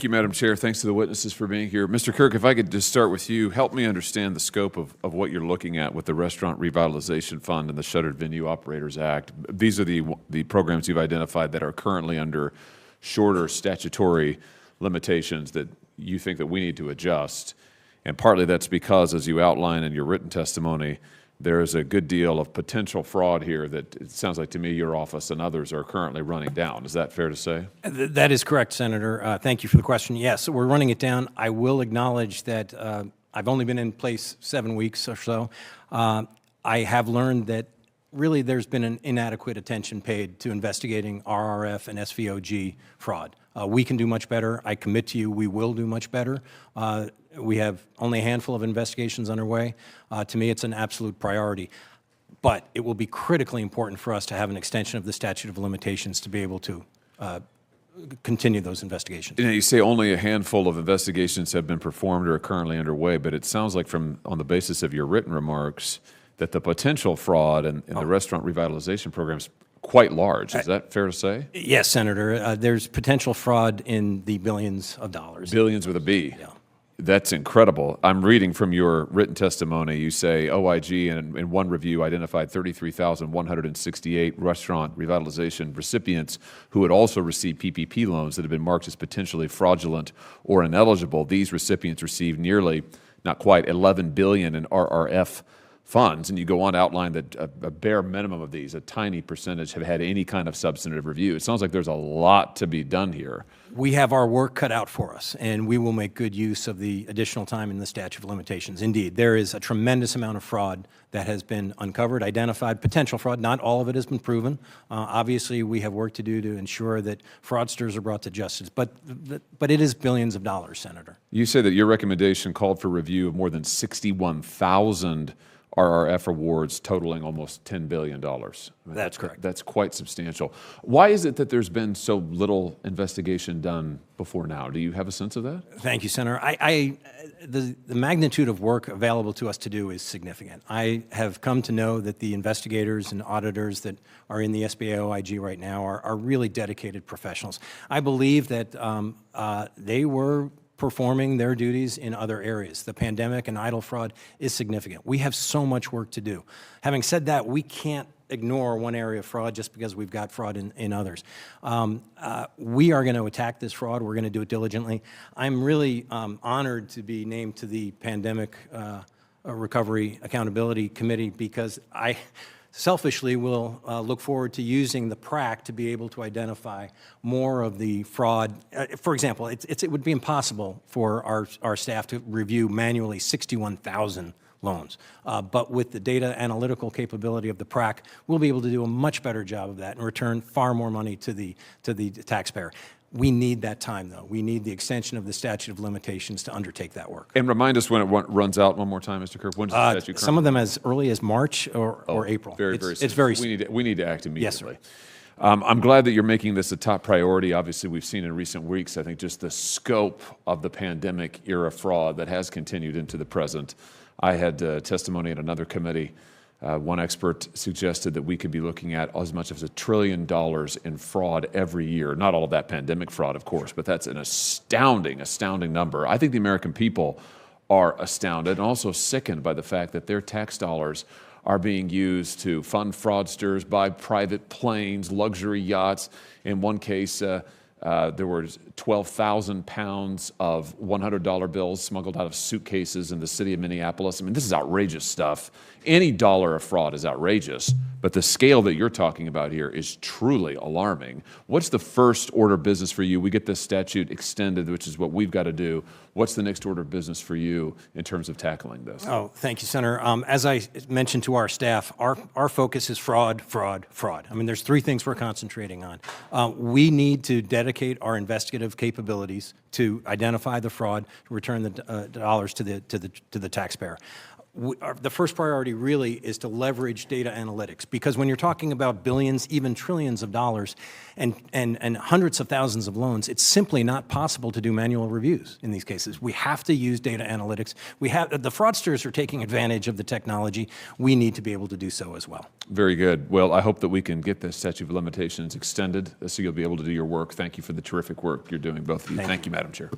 Thank you, Madam Chair. Thanks to the witnesses for being here. Mr. Kirk, if I could just start with you, help me understand the scope of what you're looking at with the Restaurant Revitalization Fund and the Shuttered Venue Operators Act. These are the programs you've identified that are currently under shorter statutory limitations that you think that we need to adjust. And partly that's because, as you outline in your written testimony, there is a good deal of potential fraud here that it sounds like to me your office and others are currently running down. Is that fair to say? That is correct, Senator. Thank you for the question. Yes, we're running it down. I will acknowledge that I've only been in place 7 weeks or so. I have learned that really there's been an inadequate attention paid to investigating RRF and SVOG fraud. We can do much better. I commit to you we will do much better. We have only a handful of investigations underway. To me, it's an absolute priority. But it will be critically important for us to have an extension of the statute of limitations to be able to continue those investigations. You know, you say only a handful of investigations have been performed or are currently underway, but it sounds like on the basis of your written remarks that the potential fraud in the restaurant revitalization program is quite large. Is that fair to say? Yes, Senator. There's potential fraud in the billions of dollars. Billions with a B. Yeah. That's incredible. I'm reading from your written testimony. You say OIG in one review identified 33,168 restaurant revitalization recipients who had also received PPP loans that had been marked as potentially fraudulent or ineligible. These recipients received nearly, not quite, 11 billion in RRF funds, and you go on to outline that a bare minimum of these, a tiny percentage, have had any kind of substantive review. It sounds like there's a lot to be done here. We have our work cut out for us, and we will make good use of the additional time in the statute of limitations. Indeed, there is a tremendous amount of fraud that has been uncovered, identified, potential fraud. Not all of it has been proven. Obviously, we have work to do to ensure that fraudsters are brought to justice, but it is billions of dollars, Senator. You say that your recommendation called for review of more than 61,000 RRF awards totaling almost $10 billion. That's correct. That's quite substantial. Why is it that there's been so little investigation done before now? Do you have a sense of that? Thank you, Senator. The magnitude of work available to us to do is significant. I have come to know that the investigators and auditors that are in the SBA OIG right now are really dedicated professionals. I believe that they were performing their duties in other areas. The pandemic and idle fraud is significant. We have so much work to do. Having said that, we can't ignore one area of fraud just because we've got fraud in others. We are going to attack this fraud. We're going to do it diligently. I'm really honored to be named to the Pandemic Recovery Accountability Committee because I selfishly will look forward to using the PRAC to be able to identify more of the fraud. For example, it would be impossible for our staff to review manually 61,000 loans. But with the data analytical capability of the PRAC, we'll be able to do a much better job of that and return far more money to the taxpayer. We need that time, though. We need the extension of the statute of limitations to undertake that work. And remind us when it runs out one more time, Mr. Kirk. When does the statute some of them as early as March or April. Very soon. It's very soon. We need to act immediately. Yes, sir. I'm glad that you're making this a top priority. Obviously, we've seen in recent weeks, I think, just the scope of the pandemic-era fraud that has continued into the present. I had testimony at another committee. One expert suggested that we could be looking at as much as $1 trillion in fraud every year. Not all of that pandemic fraud, of course, but that's an astounding number. I think the American people are astounded and also sickened by the fact that their tax dollars are being used to fund fraudsters, buy private planes, luxury yachts. In one case, there were 12,000 pounds of $100 bills smuggled out of suitcases in the city of Minneapolis. I mean, this is outrageous stuff. Any dollar of fraud is outrageous, but the scale that you're talking about here is truly alarming. What's the first order of business for you? We get this statute extended, which is what we've got to do. What's the next order of business for you in terms of tackling this? Oh, thank you, Senator. As I mentioned to our staff, our focus is fraud, fraud, fraud. I mean, there's three things we're concentrating on. We need to dedicate our investigative capabilities to identify the fraud, to return the dollars to the taxpayer. the first priority really is to leverage data analytics, because when you're talking about billions, even trillions of dollars, and hundreds of thousands of loans, it's simply not possible to do manual reviews in these cases. We have to use data analytics. The fraudsters are taking advantage of the technology. We need to be able to do so as well. Very good. Well, I hope that we can get the statute of limitations extended so you'll be able to do your work. Thank you for the terrific work you're doing, both of you. Thank you, Madam Chair.